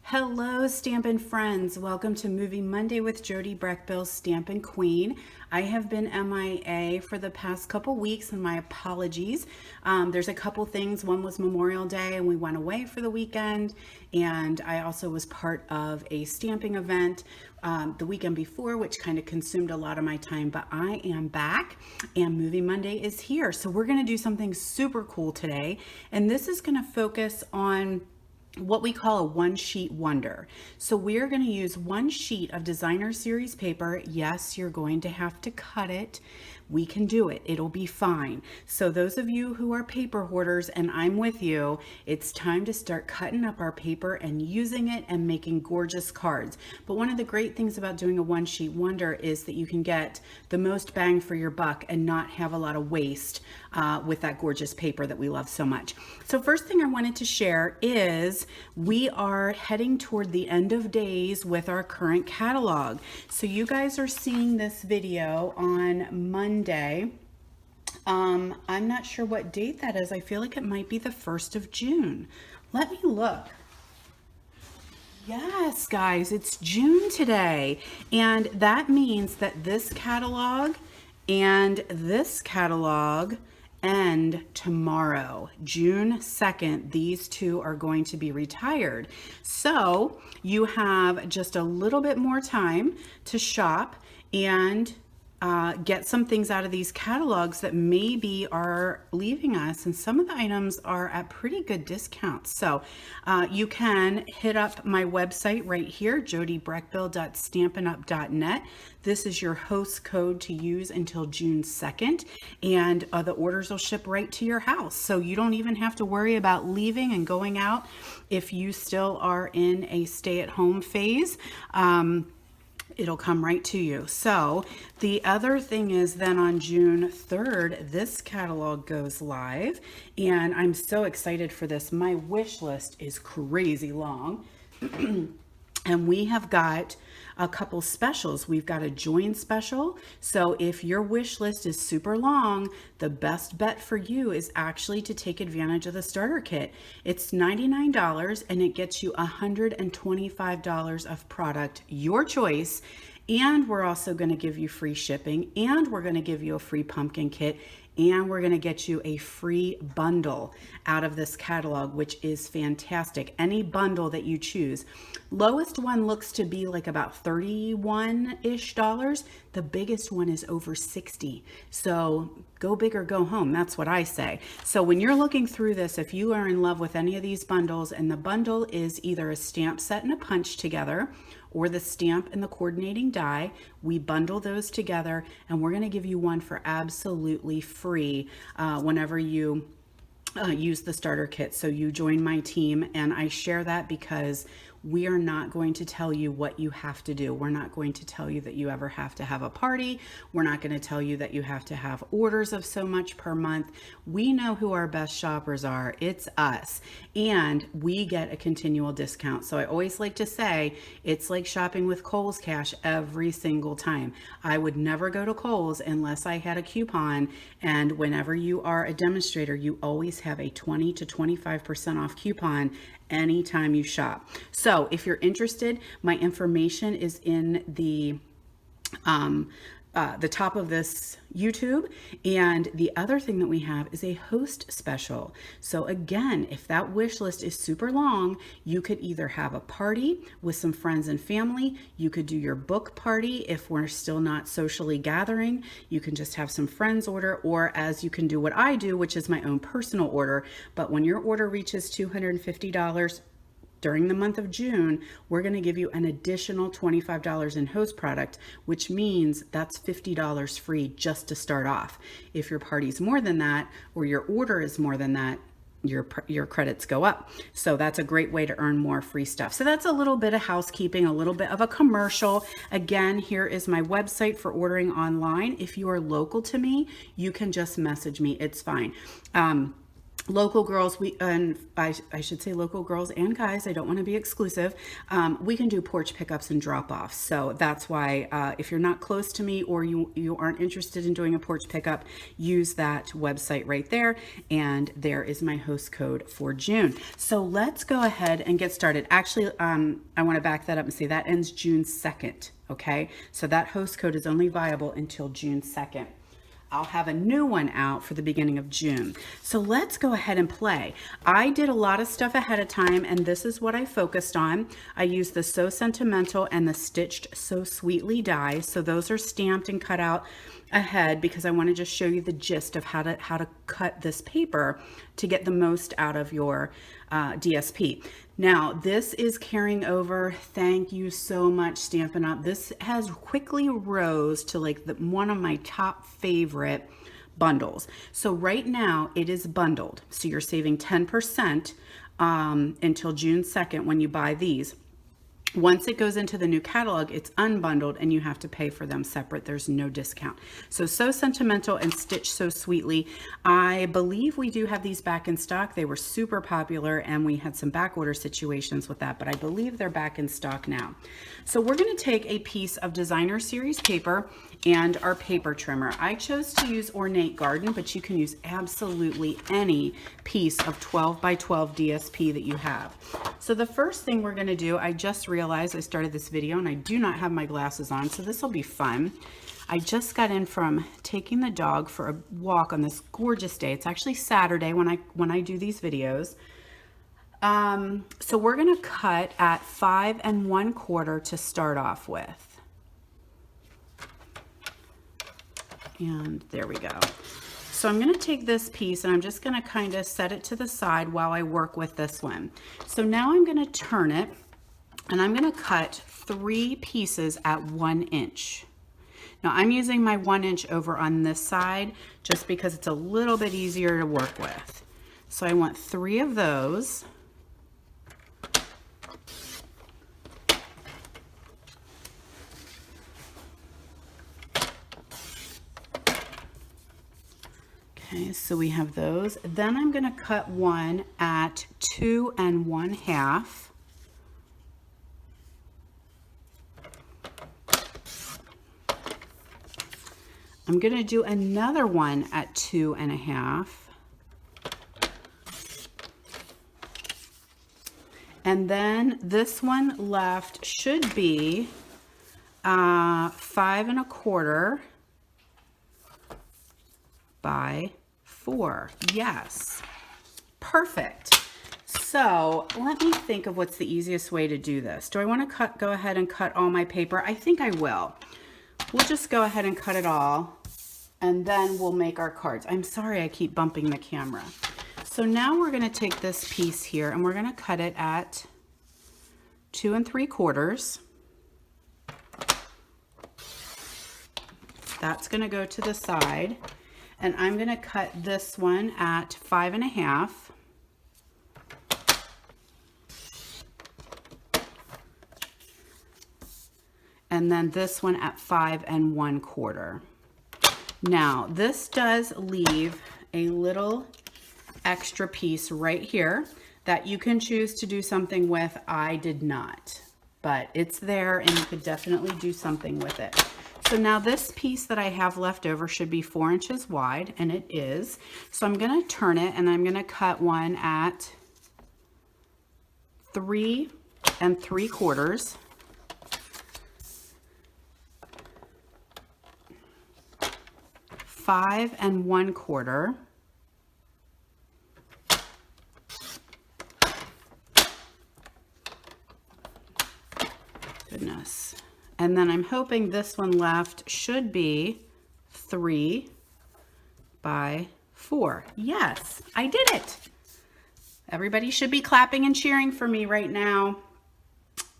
Hello, Stampin' friends. Welcome to Movie Monday with Jody, Brechbill, Stampin' Queen. I have been MIA for the past couple weeks, and my apologies. There's a couple things. One was Memorial Day, and we went away for the weekend. And I also was part of a stamping event the weekend before, which kind of consumed a lot of my time. But I am back, and Movie Monday is here. So we're going to do something super cool today. And this is going to focus on what we call a one-sheet wonder. So we're going to use one sheet of designer series paper. Yes, you're going to have to cut it. We can do it. It'll be fine. So those of you who are paper hoarders, and I'm with you, it's time to start cutting up our paper and using it and making gorgeous cards. But one of the great things about doing a one-sheet wonder is that you can get the most bang for your buck and not have a lot of waste with that gorgeous paper that we love so much. So first thing I wanted to share is we are heading toward the end of days with our current catalog. So you guys are seeing this video on Monday. I'm not sure what date that is. I feel like it might be the 1st of June. Let me look. Yes, guys, it's June today. And that means that this catalog and this catalog end tomorrow, June 2nd. These two are going to be retired. So you have just a little bit more time to shop and get some things out of these catalogs that maybe are leaving us, and some of the items are at pretty good discounts. So you can hit up my website right here, jodybrechbill.stampinup.net. This is your host code to use until June 2nd, and the orders will ship right to your house. So you don't even have to worry about leaving and going out if you still are in a stay-at-home phase. It'll come right to you. So the other thing is then on June 3rd, this catalog goes live, and I'm so excited for this. My wish list is crazy long. And we have got a couple specials. We've got a join special. So if your wish list is super long, the best bet for you is actually to take advantage of the starter kit. It's $99 and it gets you $125 of product, your choice. And we're also going to give you free shipping, and we're going to give you a free pumpkin kit, and we're going to get you a free bundle out of this catalog, which is fantastic. Any bundle that you choose. Lowest one looks to be like about $31-ish. The biggest one is over 60. So go big or go home. That's what I say. So when you're looking through this, if you are in love with any of these bundles, and the bundle is either a stamp set and a punch together, or the stamp and the coordinating die, we bundle those together, and we're going to give you one for absolutely free whenever you use the starter kit. So you join my team, and I share that because we are not going to tell you what you have to do. We're not going to tell you that you ever have to have a party. We're not going to tell you that you have to have orders of so much per month. We know who our best shoppers are. It's us. And we get a continual discount. So I always like to say it's like shopping with Kohl's Cash every single time. I would never go to Kohl's unless I had a coupon. And whenever you are a demonstrator, you always have a 20 to 25% off coupon anytime you shop. So if you're interested, my information is in the top of this YouTube. And the other thing that we have is a host special. So again, if that wish list is super long, you could either have a party with some friends and family. You could do your book party if we're still not socially gathering. You can just have some friends order, or as you can do what I do, which is my own personal order. But when your order reaches $250, during the month of June, we're going to give you an additional $25 in host product, which means that's $50 free just to start off. If your party's more than that, or your order is more than that, your credits go up. So that's a great way to earn more free stuff. So that's a little bit of housekeeping, a little bit of a commercial. Again, here is my website for ordering online. If you are local to me, you can just message me. It's fine. local girls, and I should say local girls and guys, I don't want to be exclusive, we can do porch pickups and drop-offs. So that's why if you're not close to me or you aren't interested in doing a porch pickup, use that website right there, and there is my host code for June. So let's go ahead and get started. Actually, I want to back that up and say that ends June 2nd, okay? So that host code is only viable until June 2nd. I'll have a new one out for the beginning of June. So let's go ahead and play. I did a lot of stuff ahead of time, and this is what I focused on. I used the So Sentimental and the Stitched So Sweetly die. So those are stamped and cut out ahead because I want to just show you the gist of how to cut this paper to get the most out of your DSP. Now this is carrying over. Thank you so much, Stampin' Up. This has quickly rose to like one of my top favorite bundles. So right now it is bundled. So you're saving 10% until June 2nd when you buy these. Once it goes into the new catalog, it's unbundled and you have to pay for them separate. There's no discount. So Sentimental and Stitch So Sweetly. I believe we do have these back in stock. They were super popular and we had some back order situations with that, but I believe they're back in stock now. So we're going to take a piece of designer series paper and our paper trimmer. I chose to use Ornate Garden, but you can use absolutely any piece of 12 by 12 DSP that you have. So the first thing we're going to do, I just realized I started this video and I do not have my glasses on, so this will be fun. I just got in from taking the dog for a walk on this gorgeous day. It's actually Saturday when I do these videos. So we're going to cut at 5 1/4 to start off with. And there we go. So I'm going to take this piece and I'm just going to kind of set it to the side while I work with this one. So now I'm going to turn it and I'm going to cut 3 pieces at 1 inch. Now I'm using my 1 inch over on this side just because it's a little bit easier to work with. So I want 3 of those. Okay, so we have those. Then I'm going to cut one at 2 1/2. I'm going to do another one at 2 1/2. And then this one left should be 5 1/4 by 4. Yes, perfect. So let me think of what's the easiest way to do this. Do I want to go ahead and cut all my paper? I think I will. We'll just go ahead and cut it all and then we'll make our cards. I'm sorry I keep bumping the camera. So now we're going to take this piece here and we're going to cut it at 2 3/4. That's going to go to the side. And I'm going to cut this one at 5 1/2. And then this one at 5 1/4. Now this does leave a little extra piece right here that you can choose to do something with. I did not, but it's there and you could definitely do something with it. So now this piece that I have left over should be 4 inches wide, and it is. So I'm going to turn it and I'm going to cut one at 3 3/4. Five 1/4. Goodness. And then I'm hoping this one left should be 3 by 4. Yes, I did it. Everybody should be clapping and cheering for me right now.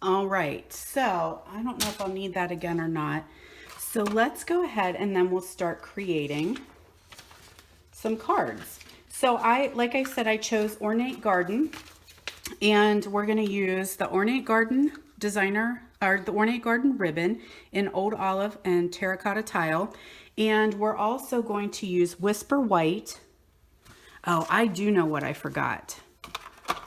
All right, so I don't know if I'll need that again or not. So let's go ahead and then we'll start creating some cards. So like I said, I chose Ornate Garden, and we're going to use the Ornate Garden designer, or the Ornate Garden ribbon in Old Olive and Terracotta Tile. And we're also going to use Whisper White, Oh, I do know what I forgot.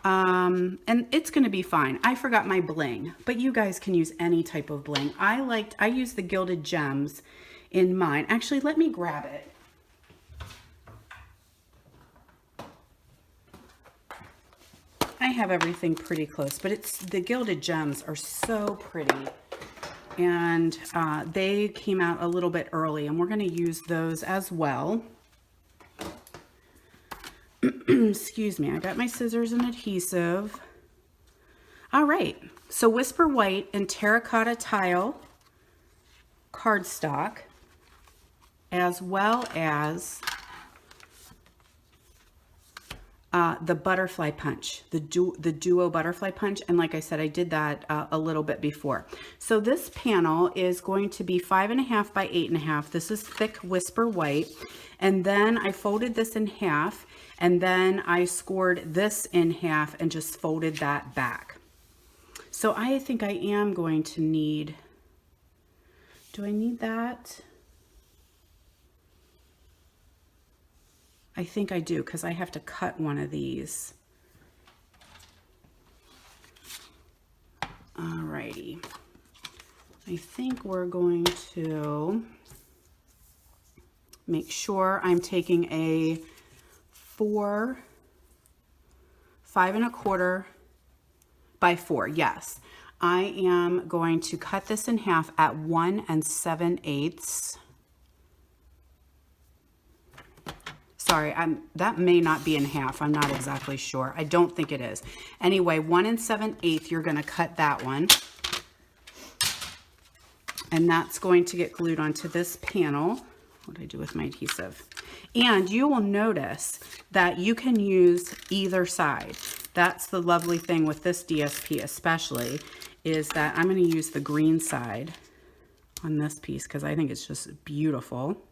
And it's going to be fine. I forgot my bling, but you guys can use any type of bling. I use the gilded gems in mine. Actually, let me grab it. I have everything pretty close, but the gilded gems are so pretty. And they came out a little bit early, and we're going to use those as well. Excuse me, I got my scissors and adhesive. All right, so Whisper White and Terracotta Tile cardstock, as well as the butterfly punch, the duo butterfly punch. And like I said, I did that a little bit before. So this panel is going to be 5.5 by 8.5. This is thick Whisper White. And then I folded this in half, and then I scored this in half and just folded that back. So I think I am going to need, do I need that? I think I do, because I have to cut one of these. Alrighty. I think we're going to make sure I'm taking a 5 1/4 by 4. Yes, I am going to cut this in half at 1 7/8. Sorry, that may not be in half. I'm not exactly sure. I don't think it is. Anyway, 1 7/8, you're going to cut that one. And that's going to get glued onto this panel. What did I do with my adhesive? And you will notice that you can use either side. That's the lovely thing with this DSP especially, is that I'm going to use the green side on this piece because I think it's just beautiful.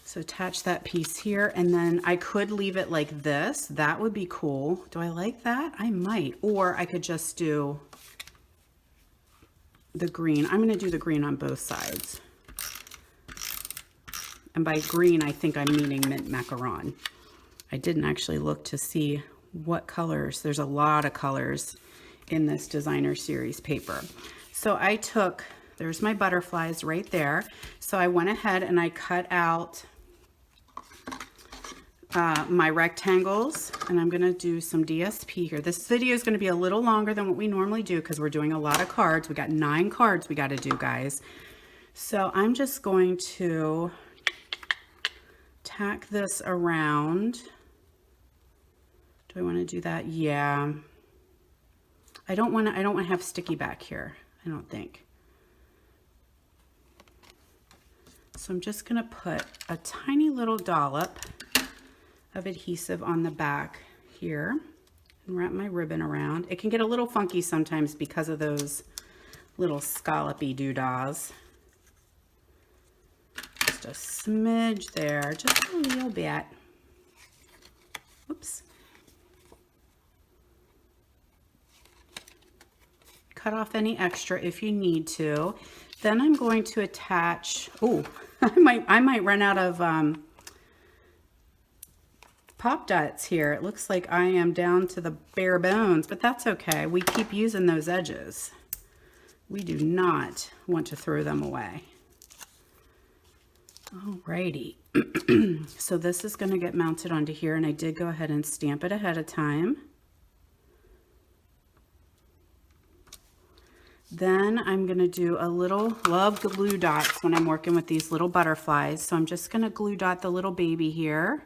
So attach that piece here, and then I could leave it like this. That would be cool. Do I like that? I might. Or I could just do the green. I'm going to do the green on both sides. And by green, I think I'm meaning mint macaron. I didn't actually look to see what colors. There's a lot of colors in this designer series paper. So I took, there's my butterflies right there. So I went ahead and I cut out my rectangles, and I'm going to do some DSP here. This video is going to be a little longer than what we normally do because we're doing a lot of cards. We got 9 cards we got to do, guys. So I'm just going to tack this around. Do I want to do that? Yeah. I don't want to have sticky back here, I don't think. So I'm just going to put a tiny little dollop of adhesive on the back here and wrap my ribbon around. It can get a little funky sometimes because of those little scallopy doodahs. Just a smidge there, just a little bit. Oops. Cut off any extra if you need to. Then I'm going to attach, oh, I might run out of pop dots here. It looks like I am down to the bare bones, but that's okay. We keep using those edges. We do not want to throw them away. Alrighty. So this is going to get mounted onto here, and I did go ahead and stamp it ahead of time. Then I'm going to do a little, love glue dots when I'm working with these little butterflies. So I'm just going to glue dot the little baby here,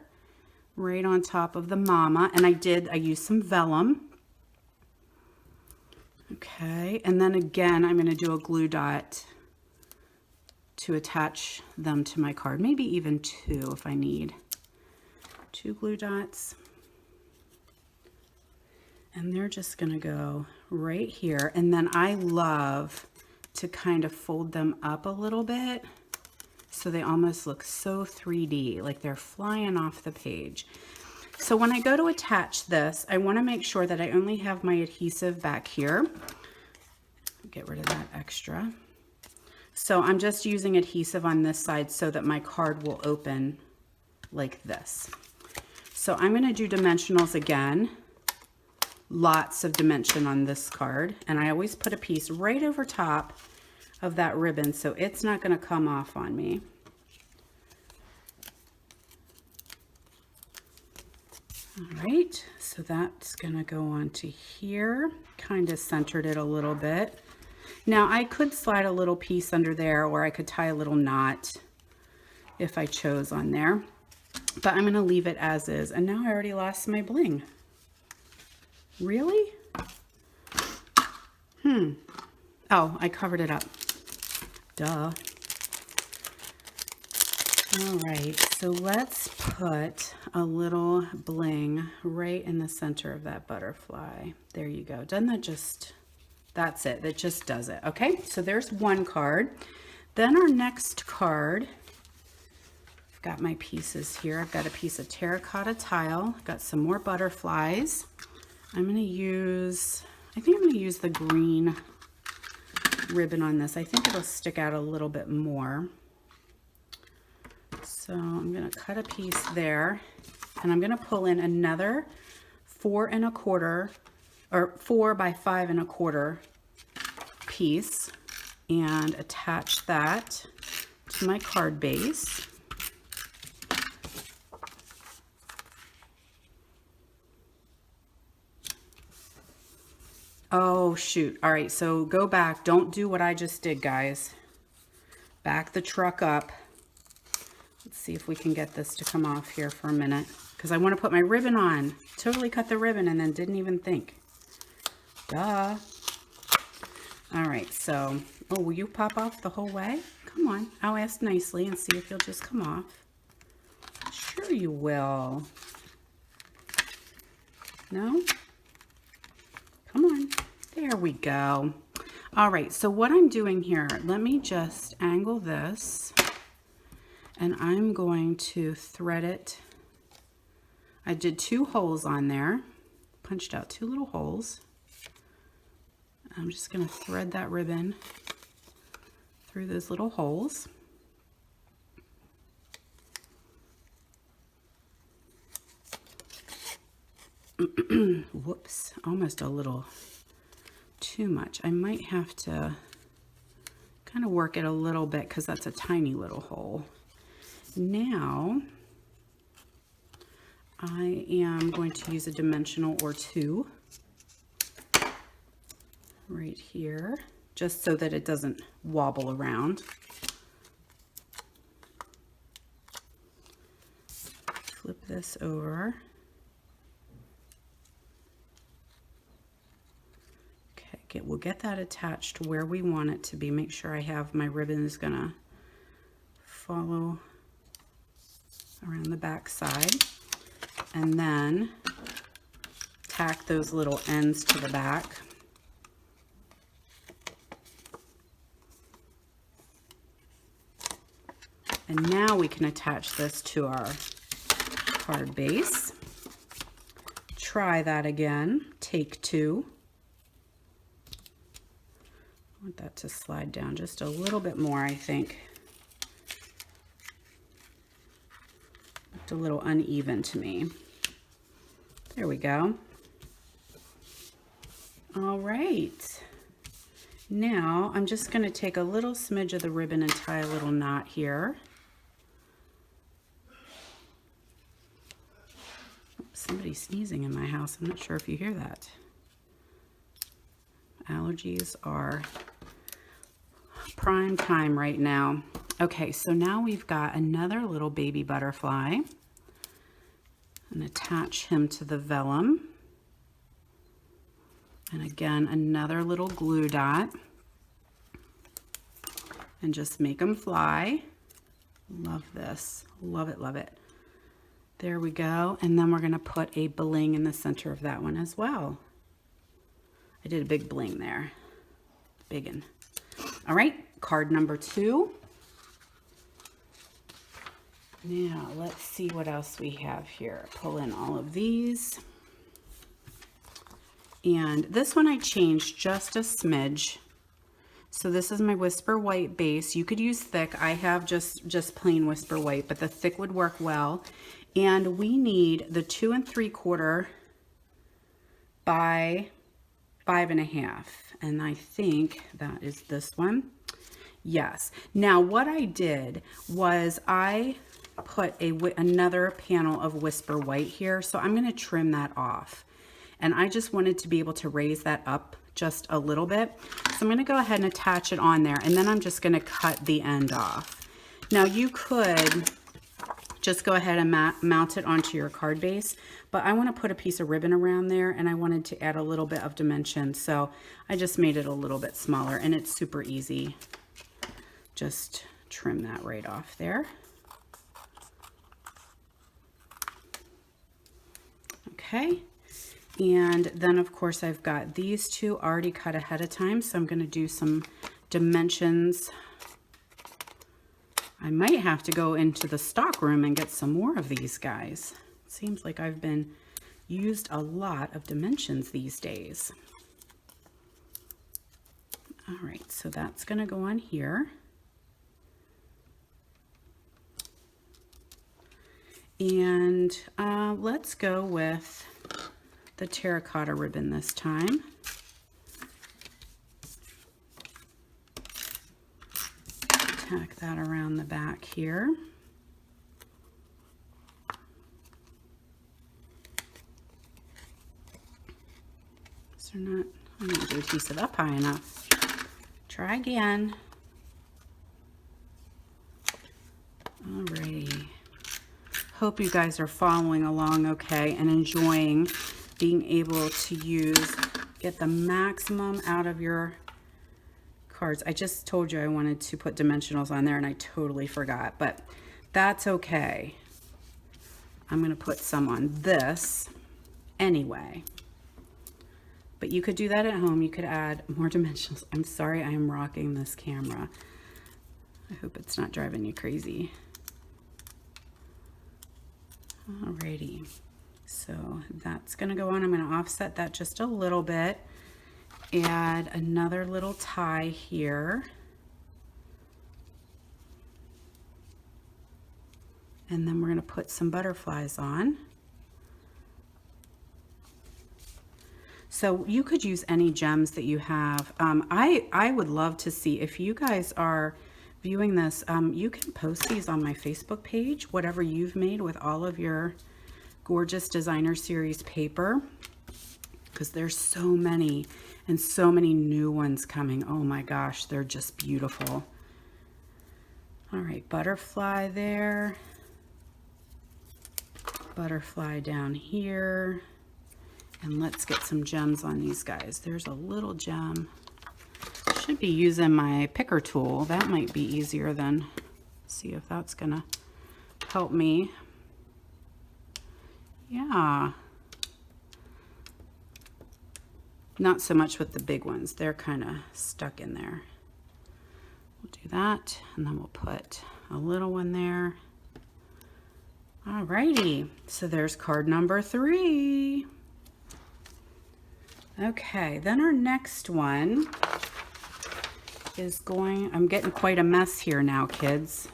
right on top of the mama. And I used some vellum. Okay, and then again, I'm going to do a glue dot to attach them to my card. Maybe even 2 if I need. 2 glue dots. And they're just going to go right here. And then I love to kind of fold them up a little bit so they almost look so 3D, like they're flying off the page. So when I go to attach this, I want to make sure that I only have my adhesive back here. Get rid of that extra. So I'm just using adhesive on this side so that my card will open like this. So I'm going to do dimensionals again. Lots of dimension on this card, and I always put a piece right over top of that ribbon so it's not going to come off on me. All right, so that's going to go onto here. Kind of centered it a little bit. Now I could slide a little piece under there, or I could tie a little knot if I chose on there, but I'm going to leave it as is. And now I already lost my bling. Really? Oh, I covered it up. Duh. All right, so let's put a little bling right in the center of that butterfly. There you go. Doesn't that just, that's it. That just does it. Okay, so there's one card. Then our next card, I've got my pieces here. I've got a piece of Terracotta Tile. I've got some more butterflies. I'm going to use, I think I'm going to use the green ribbon on this. I think it'll stick out a little bit more. So I'm going to cut a piece there, and I'm going to pull in another 4 1/4 or 4 by 5 1/4 piece and attach that to my card base. Oh, shoot. All right, so go back. Don't do what I just did, guys. Back the truck up. Let's see if we can get this to come off here for a minute, because I want to put my ribbon on. Totally cut the ribbon and then didn't even think. Duh. All right, so, oh, will you pop off the whole way? Come on. I'll ask nicely and see if you'll just come off. Sure you will. No? Come on. There we go. All right, so what I'm doing here, let me just angle this, and I'm going to thread it. I did 2 holes on there, punched out 2 little holes. I'm just going to thread that ribbon through those little holes. Whoops, almost a little too much. I might have to kind of work it a little bit because that's a tiny little hole. Now I am going to use a dimensional or 2 right here, just so that it doesn't wobble around. Flip this over. Okay, we'll get that attached where we want it to be. Make sure I have my ribbon is gonna follow around the back side, and then tack those little ends to the back. And now we can attach this to our card base. Try that again. Take 2. I want that to slide down just a little bit more, I think. Looked a little uneven to me. There we go. All right. Now I'm just going to take a little smidge of the ribbon and tie a little knot here. Somebody's sneezing in my house. I'm not sure if you hear that. Allergies are prime time right now. Okay, so now we've got another little baby butterfly, and attach him to the vellum. And again, another little glue dot, and just make them fly. Love this. Love it, love it. There we go. And then we're going to put a bling in the center of that one as well. I did a big bling there. Biggin. All right, card number 2. Now, let's see what else we have here. Pull in all of these. And this one I changed just a smidge. So this is my Whisper White base. You could use thick. I have just plain Whisper White, but the thick would work well. And we need the 2 3/4 by 5 1/2. And I think that is this one. Yes. Now what I did was I put another panel of Whisper White here. So I'm going to trim that off. And I just wanted to be able to raise that up just a little bit. So I'm going to go ahead and attach it on there, and then I'm just going to cut the end off. Now you could just go ahead and mount it onto your card base, but I want to put a piece of ribbon around there, and I wanted to add a little bit of dimension, so I just made it a little bit smaller, and it's super easy. Just trim that right off there. Okay. And then of course I've got these two already cut ahead of time, so I'm going to do some dimensions. I might have to go into the stock room and get some more of these guys. It seems like I've been used a lot of dimensions these days. All right, so that's going to go on here. And let's go with the terracotta ribbon this time. Tack that around the back here. So I'm not going to piece it up high enough. Try again. Alrighty. Hope you guys are following along okay and enjoying being able to get the maximum out of your cards. I just told you I wanted to put dimensionals on there and I totally forgot, but that's okay. I'm going to put some on this anyway. But you could do that at home. You could add more dimensionals. I'm sorry I am rocking this camera. I hope it's not driving you crazy. Alrighty. So that's going to go on. I'm going to offset that just a little bit. Add another little tie here. And then we're going to put some butterflies on. So you could use any gems that you have. I would love to see, if you guys are viewing this, you can post these on my Facebook page, whatever you've made with all of your gorgeous designer series paper, because there's so many and so many new ones coming. Oh my gosh, they're just beautiful. All right, butterfly there, butterfly down here, and let's get some gems on these guys. There's a little gem. Should be using my picker tool. That might be easier than, see if that's gonna help me. Yeah. Not so much with the big ones. They're kind of stuck in there. We'll do that, and then we'll put a little one there. Alrighty, so there's card number 3. Okay, then our next one is I'm getting quite a mess here now, kids.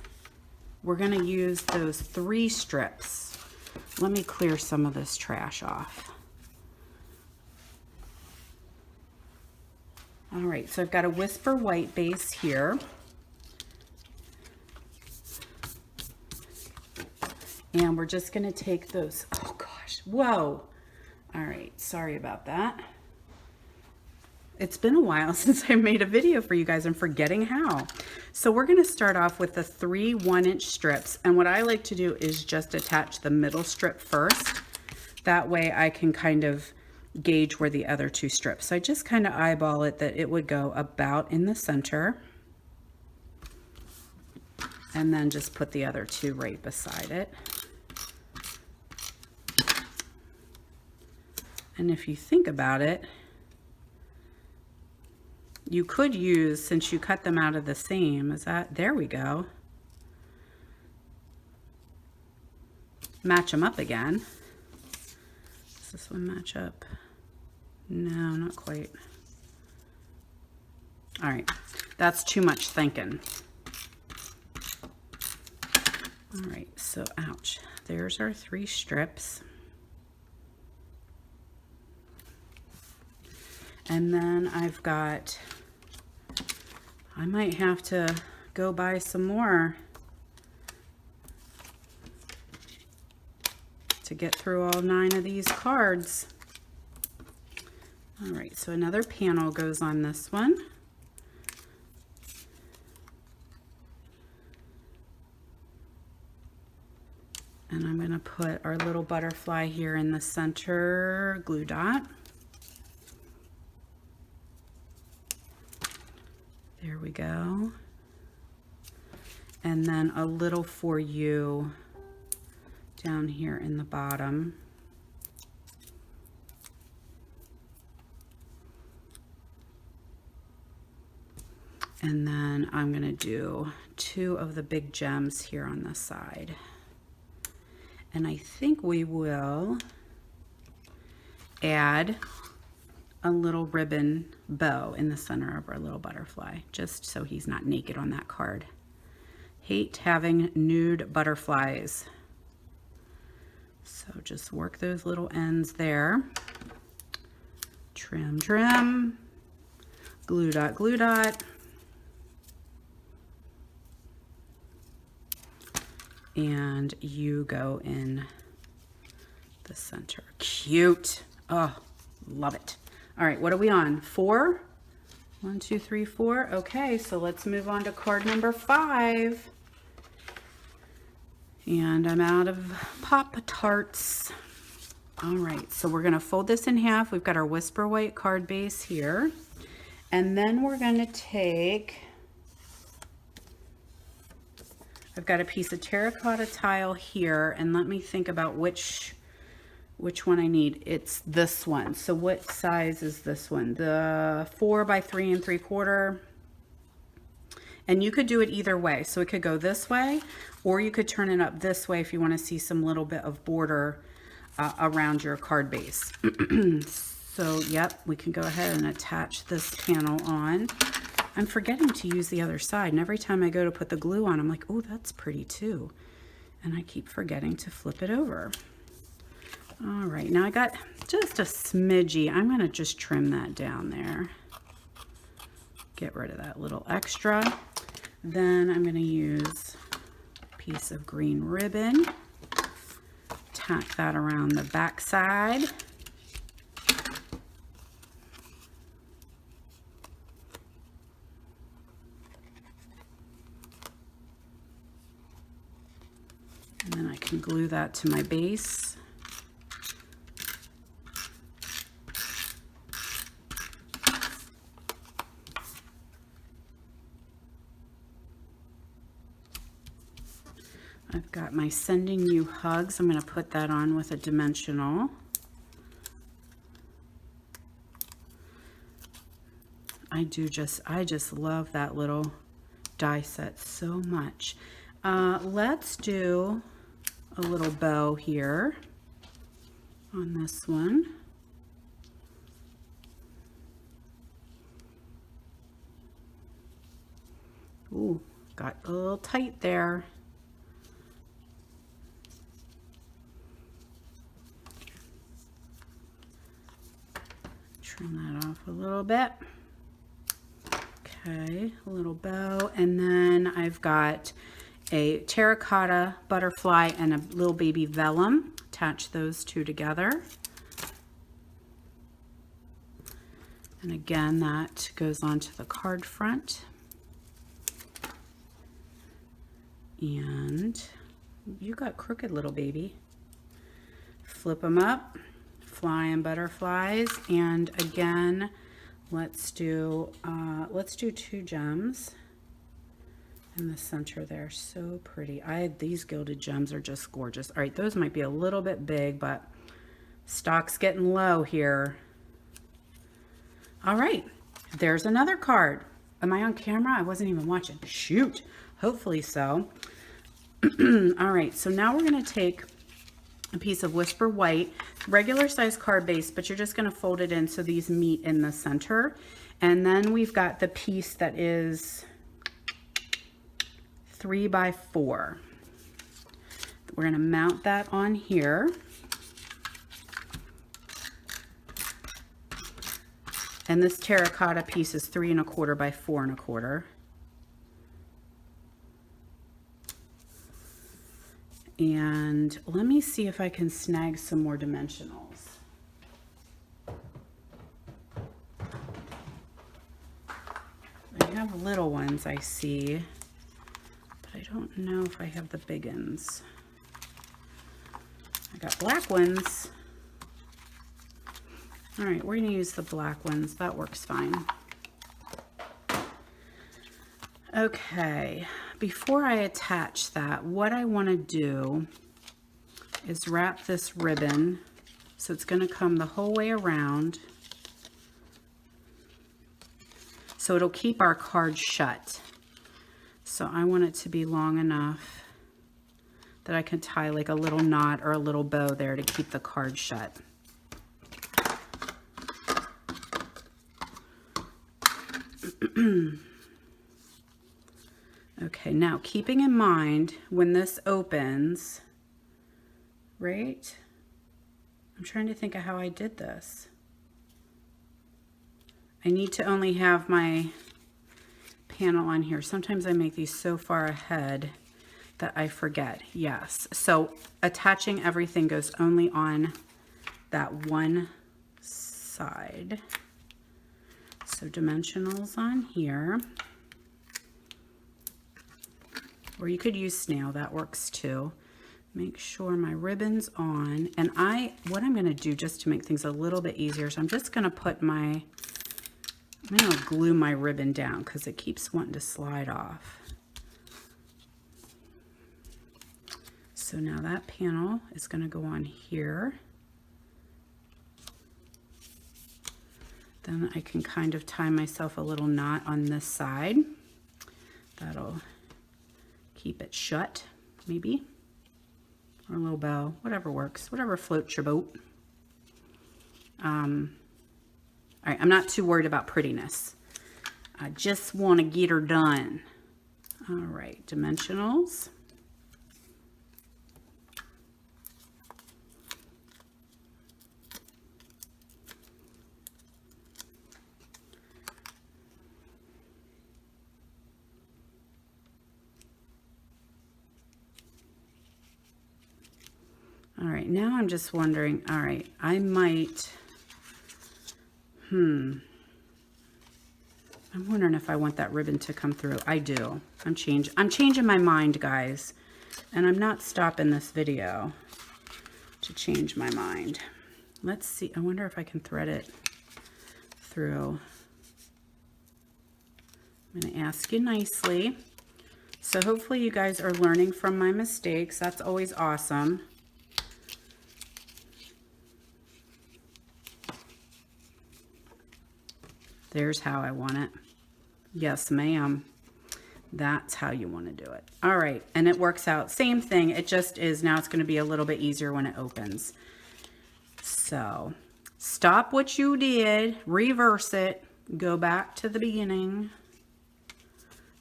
We're gonna use those 3 strips. Let me clear some of this trash off. All right, so I've got a Whisper White base here. And we're just gonna take those, oh gosh, whoa. All right, sorry about that. It's been a while since I made a video for you guys. I'm forgetting how. So we're gonna start off with the 3 1-inch strips. And what I like to do is just attach the middle strip first. That way I can kind of gauge where the other 2 strips. So I just kind of eyeball it that it would go about in the center. And then just put the other 2 right beside it. And if you think about it, you could use, since you cut them out of the same, there we go. Match them up again. Does this one match up? No, not quite. All right, That's too much thinking. All right, so ouch. There's our 3 strips. And then I've got, I might have to go buy some more to get through all 9 of these cards. All right, so another panel goes on this one. And I'm going to put our little butterfly here in the center glue dot. There we go. And then a little for you down here in the bottom. And then I'm going to do 2 of the big gems here on the side. And I think we will add a little ribbon bow in the center of our little butterfly, just so he's not naked on that card. Hate having nude butterflies. So just work those little ends there. Trim, trim, glue dot, glue dot. And you go in the center. Cute. Oh, love it. All right, what are we on? 4? 1, 2, 3, 4. Okay, so let's move on to card number 5. And I'm out of Pop-Tarts. All right, so we're going to fold this in half. We've got our Whisper White card base here. And then we're going to take, I've got a piece of Terracotta Tile here, and let me think about which one I need. It's this one. So what size is this one? The 4 by 3 3/4. And you could do it either way. So it could go this way, or you could turn it up this way if you want to see some little bit of border around your card base. So yep, we can go ahead and attach this panel on. I'm forgetting to use the other side, and every time I go to put the glue on, I'm like, oh, that's pretty too. And I keep forgetting to flip it over. All right, now I got just a smidgy. I'm gonna just trim that down there. Get rid of that little extra. Then I'm gonna use a piece of green ribbon, tack that around the back side. And then I can glue that to my base. I've got my Sending You Hugs. I'm going to put that on with a dimensional. I just love that little die set so much. Let's do a little bow here on this one. Ooh, got a little tight there. Trim that off a little bit. Okay, a little bow, and then I've got a terracotta butterfly and a little baby vellum. Attach those 2 together. And again, that goes onto the card front. And you got crooked, little baby. Flip them up, flying butterflies, and again, let's do 2 gems in the center there. So pretty. These gilded gems are just gorgeous. All right, those might be a little bit big, but stock's getting low here. All right, there's another card. Am I on camera? I wasn't even watching. Shoot, hopefully so. All right, so now we're gonna take a piece of Whisper White, regular size card base, but you're just going to fold it in so these meet in the center. And then we've got the piece that is 3 by 4. We're going to mount that on here. And this terracotta piece is 3 1/4 by 4 1/4. And let me see if I can snag some more dimensionals. I have little ones I see, but I don't know if I have the big ones. I got black ones. All right, we're going to use the black ones. That works fine. Okay, before I attach that, what I want to do is wrap this ribbon so it's going to come the whole way around. So it'll keep our card shut. So I want it to be long enough that I can tie like a little knot or a little bow there to keep the card shut. Okay, now keeping in mind when this opens, right? I'm trying to think of how I did this. I need to only have my panel on here. Sometimes I make these so far ahead that I forget. Yes, so attaching everything goes only on that one side. So dimensionals on here. Or you could use snail, that works too. Make sure my ribbon's on. And what I'm gonna do just to make things a little bit easier, so I'm just gonna put I'm gonna glue my ribbon down because it keeps wanting to slide off. So now that panel is gonna go on here. Then I can kind of tie myself a little knot on this side. That'll keep it shut, maybe. Or a little bow, whatever works, whatever floats your boat. All right, I'm not too worried about prettiness. I just want to get her done. All right, dimensionals. All right, now I'm just wondering, all right, I might, I'm wondering if I want that ribbon to come through. I do. I'm changing my mind, guys, and I'm not stopping this video to change my mind. Let's see. I wonder if I can thread it through. I'm going to ask you nicely. So hopefully you guys are learning from my mistakes. That's always awesome. There's how I want it. Yes, ma'am. That's how you want to do it. All right, and it works out. Same thing. It just is now it's going to be a little bit easier when it opens. So stop what you did, reverse it, go back to the beginning.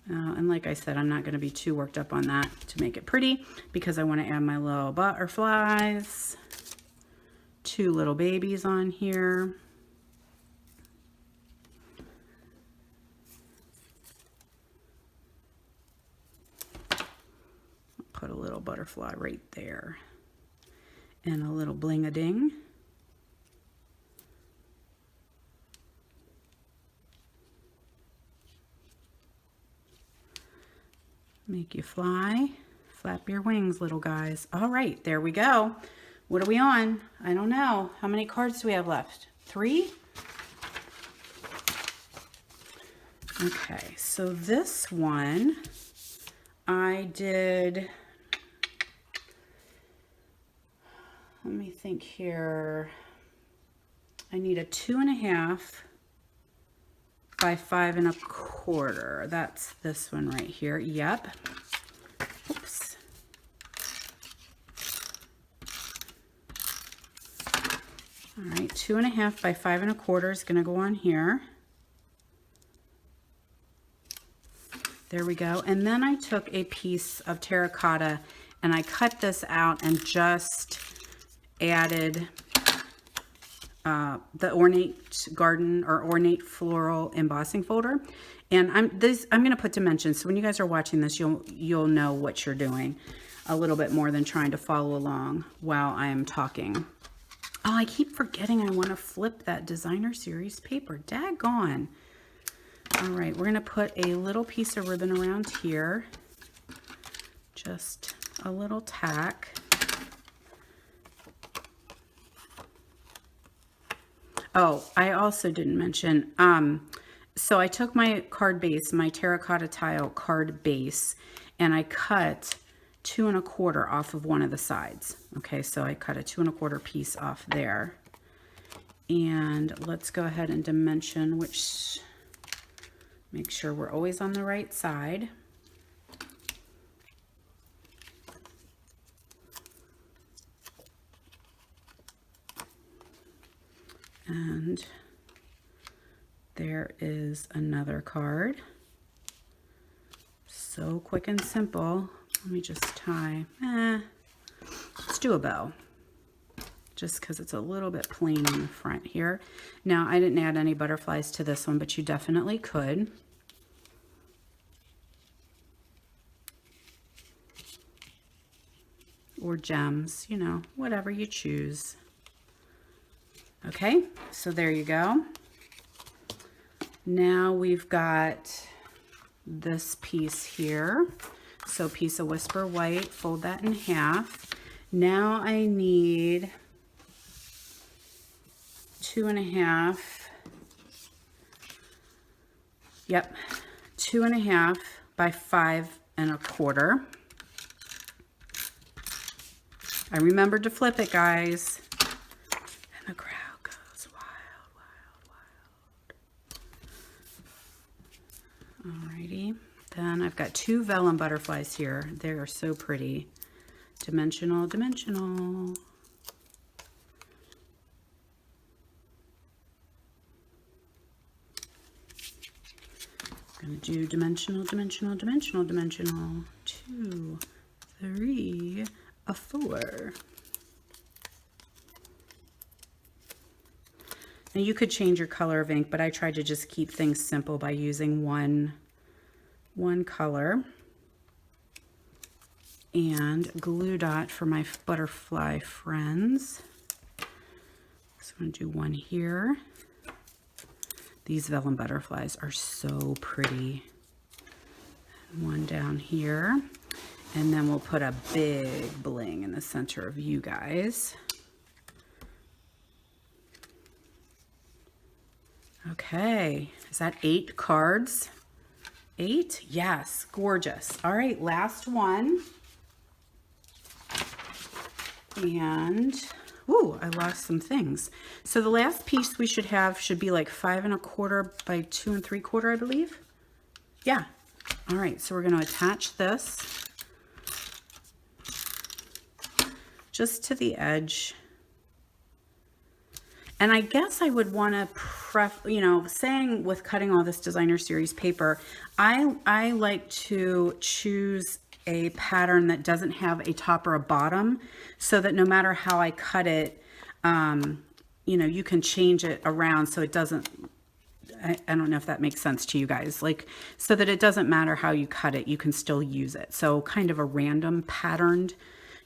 And like I said, I'm not going to be too worked up on that to make it pretty because I want to add my little butterflies, 2 little babies on here. Put a little butterfly right there and a little bling-a-ding. Make you fly, flap your wings, little guys. All right, there we go. What are we on? I don't know. How many cards do we have left? 3? Okay, so this one I did, let me think here. I need a 2.5 by 5 1/4. That's this one right here. Yep. Oops. All right, 2.5 by 5.25 is gonna go on here. There we go. And then I took a piece of terracotta and I cut this out and just added the ornate garden or ornate floral embossing folder. And I'm going to put dimensions. So when you guys are watching this, you'll know what you're doing a little bit more than trying to follow along while I am talking. Oh, I keep forgetting I want to flip that designer series paper. Daggone. All right, we're going to put a little piece of ribbon around here. Just a little tack. Oh, I also didn't mention, so I took my card base, my Terracotta Tile card base, and I cut 2.25 off of one of the sides. Okay, so I cut a 2.25 piece off there. And let's go ahead and dimension, which, make sure we're always on the right side. And there is another card. So quick and simple. Let me just tie, let's do a bow. Just because it's a little bit plain on the front here. Now, I didn't add any butterflies to this one, but you definitely could. Or gems, you know, whatever you choose. Okay, so there you go. Now we've got this piece here. So piece of Whisper White, fold that in half. Now I need 2.5. Yep, 2.5 by 5.25. I remembered to flip it, guys. And the crowd goes wild, wild, wild. Alrighty. Then I've got 2 vellum butterflies here. They are so pretty. Dimensional, dimensional. I'm going to do dimensional, dimensional, dimensional, dimensional. 2, 3, a 4. Now you could change your color of ink, but I tried to just keep things simple by using one color. And glue dot for my butterfly friends. So I'm going to do one here. These vellum butterflies are so pretty. And one down here. And then we'll put a big bling in the center of you guys. Okay, is that 8 cards? 8? Yes, gorgeous. All right, last one. And, ooh, I lost some things. So the last piece we should have should be like 5.25 by 2.75, I believe. Yeah. All right, so we're going to attach this just to the edge. And I guess I would want to saying with cutting all this designer series paper, I like to choose a pattern that doesn't have a top or a bottom, so that no matter how I cut it, you can change it around so it doesn't, I don't know if that makes sense to you guys, like, so that it doesn't matter how you cut it, you can still use it. So kind of a random patterned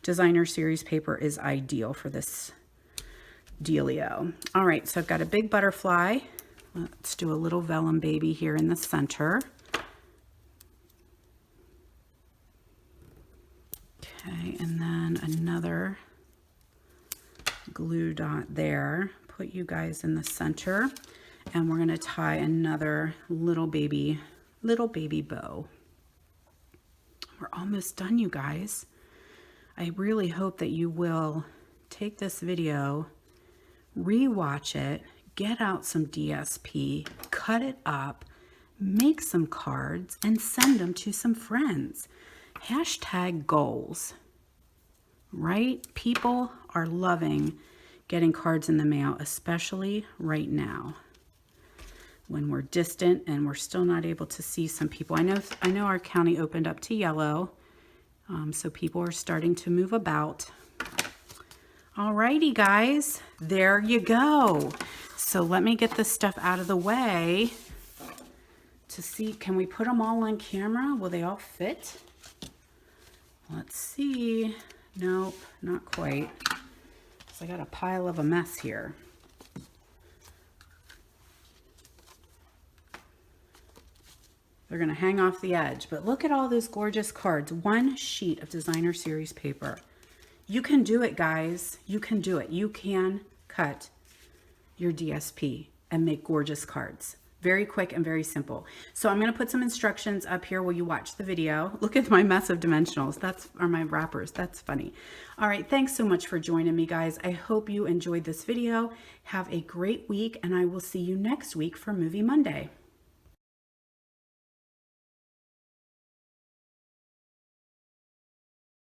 designer series paper is ideal for this dealio. All right, so I've got a big butterfly. Let's do a little vellum baby here in the center. Okay, and then another glue dot there. Put you guys in the center, and we're going to tie another little baby bow. We're almost done, you guys. I really hope that you will take this video, rewatch it, get out some DSP, cut it up, make some cards, and send them to some friends. Hashtag goals, right? People are loving getting cards in the mail, especially right now when we're distant and we're still not able to see some people. I know our county opened up to yellow, so people are starting to move about. Alrighty, guys, there you go. So let me get this stuff out of the way to see, can we put them all on camera? Will they all fit? Let's see. Nope, not quite. So I got a pile of a mess here. They're going to hang off the edge, but look at all those gorgeous cards. One sheet of designer series paper. You can do it, guys. You can do it. You can cut your DSP and make gorgeous cards. Very quick and very simple. So I'm going to put some instructions up here while you watch the video. Look at my mess of dimensionals. Are my wrappers. That's funny. All right. Thanks so much for joining me, guys. I hope you enjoyed this video. Have a great week, and I will see you next week for Movie Monday.